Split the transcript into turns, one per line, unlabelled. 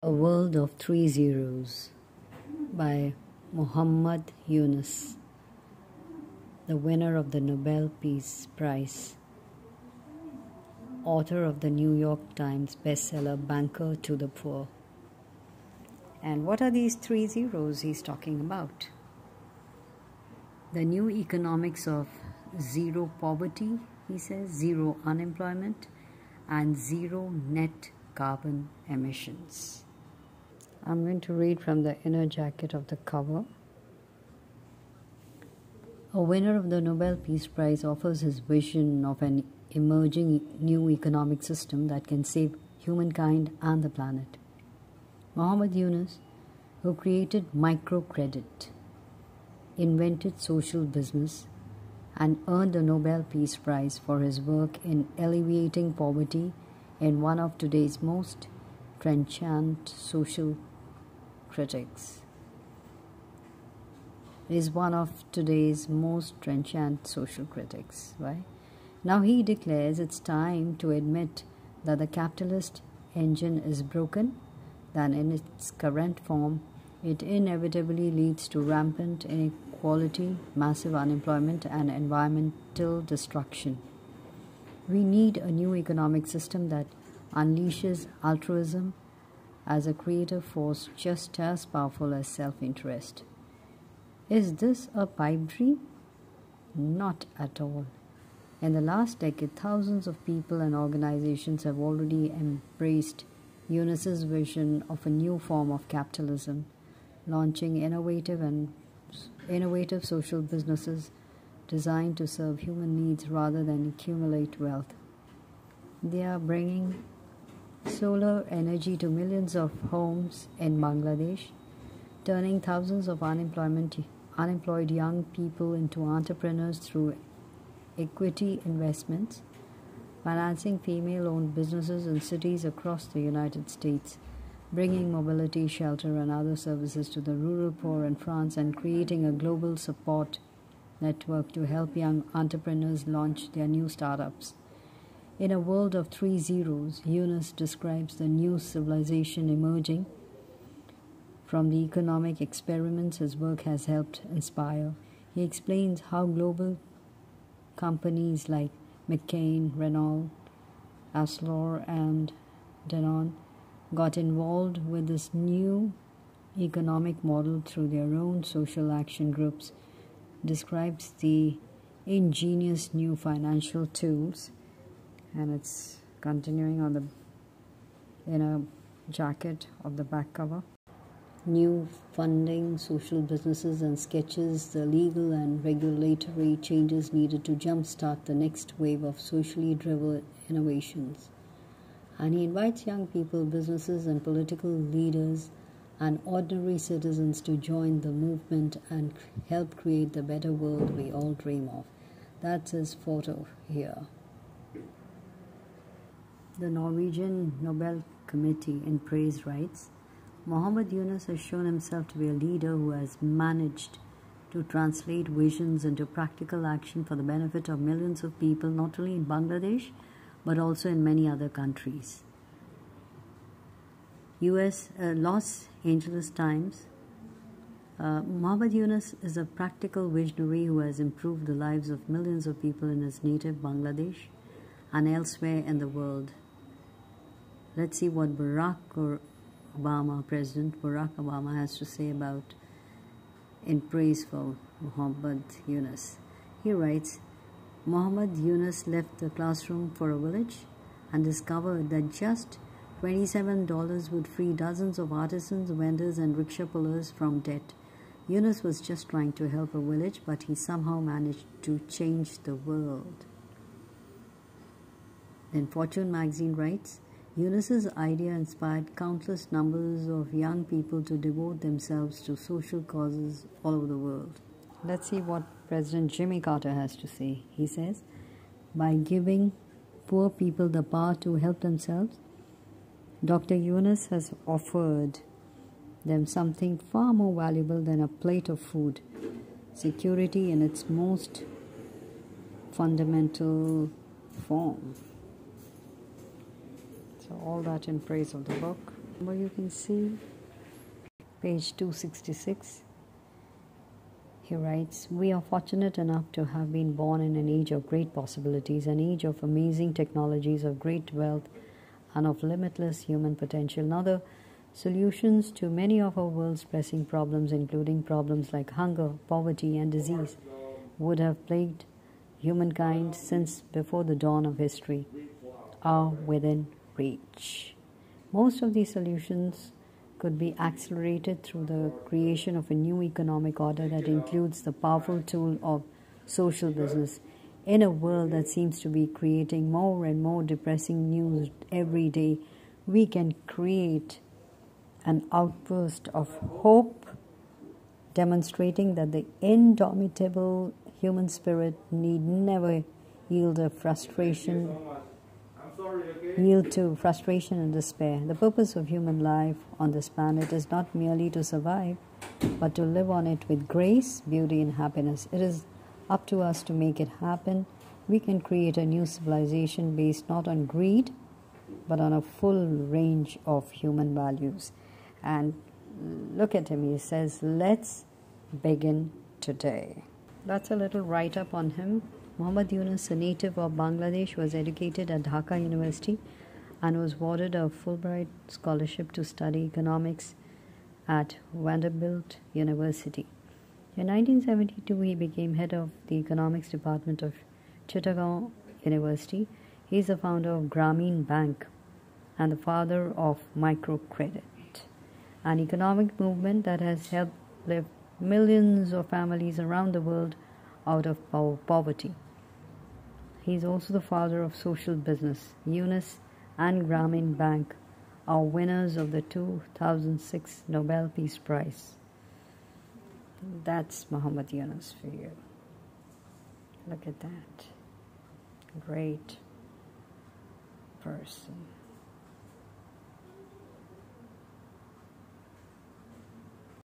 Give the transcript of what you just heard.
A World of Three Zeros by Muhammad Yunus, the winner of the Nobel Peace Prize, author of the New York Times bestseller Banker to the Poor. And what are these three zeros he's talking about? The new economics of zero poverty, he says, zero unemployment, and zero net carbon emissions. I'm going to read from the inner jacket of the cover. A winner of the Nobel Peace Prize offers his vision of an emerging new economic system that can save humankind and the planet. Muhammad Yunus, who created microcredit, invented social business, and earned the Nobel Peace Prize for his work in alleviating poverty in one of today's most trenchant social critics. Is one of today's most trenchant social critics, right? Now he declares it's time to admit that the capitalist engine is broken, that in its current form it inevitably leads to rampant inequality, massive unemployment, and environmental destruction. We need a new economic system that unleashes altruism as a creative force just as powerful as self-interest. Is this a pipe dream? Not at all. In the last decade, thousands of people and organizations have already embraced Yunus's vision of a new form of capitalism, launching innovative social businesses designed to serve human needs rather than accumulate wealth. They are bringing solar energy to millions of homes in Bangladesh, turning thousands of unemployed young people into entrepreneurs through equity investments, financing female-owned businesses in cities across the United States, bringing mobility, shelter, and other services to the rural poor in France, and creating a global support network to help young entrepreneurs launch their new startups. In a world of three zeros, Yunus describes the new civilization emerging from the economic experiments his work has helped inspire. He explains how global companies like McCain, Renault, Aslor, and Danone got involved with this new economic model through their own social action groups, describes the ingenious new financial tools, and it's continuing on the inner jacket of the back cover. New funding, social businesses, and sketches the legal and regulatory changes needed to jumpstart the next wave of socially driven innovations. And he invites young people, businesses, and political leaders and ordinary citizens to join the movement and help create the better world we all dream of. That's his photo here. The Norwegian Nobel Committee in Praise writes, Muhammad Yunus has shown himself to be a leader who has managed to translate visions into practical action for the benefit of millions of people, not only in Bangladesh, but also in many other countries. Los Angeles Times, Muhammad Yunus is a practical visionary who has improved the lives of millions of people in his native Bangladesh and elsewhere in the world. Let's see what President Barack Obama has to say about in praise for Muhammad Yunus. He writes, Muhammad Yunus left the classroom for a village and discovered that just $27 would free dozens of artisans, vendors, and rickshaw pullers from debt. Yunus was just trying to help a village, but he somehow managed to change the world. Then Fortune magazine writes, Yunus's idea inspired countless numbers of young people to devote themselves to social causes all over the world. Let's see what President Jimmy Carter has to say. He says, by giving poor people the power to help themselves, Dr. Yunus has offered them something far more valuable than a plate of food, security in its most fundamental form. So all that in praise of the book. Well, you can see page 266. He writes, "We are fortunate enough to have been born in an age of great possibilities, an age of amazing technologies, of great wealth, and of limitless human potential. Now, the solutions to many of our world's pressing problems, including problems like hunger, poverty, and disease, would have plagued humankind since before the dawn of history, are within reach. Most of these solutions could be accelerated through the creation of a new economic order that includes the powerful tool of social business. In a world that seems to be creating more and more depressing news every day, we can create an outburst of hope, demonstrating that the indomitable human spirit need never yield to frustration and despair. The purpose of human life on this planet is not merely to survive, but to live on it with grace, beauty, and happiness. It is up to us to make it happen. We can create a new civilization based not on greed, but on a full range of human values." And look at him, he says, "Let's begin today." That's a little write-up on him. Muhammad Yunus, a native of Bangladesh, was educated at Dhaka University and was awarded a Fulbright scholarship to study economics at Vanderbilt University. In 1972, he became head of the economics department of Chittagong University. He is the founder of Grameen Bank and the father of microcredit, an economic movement that has helped lift millions of families around the world out of poverty. He is also the father of social business. Yunus and Grameen Bank are winners of the 2006 Nobel Peace Prize. That's Muhammad Yunus for you. Look at that. Great person.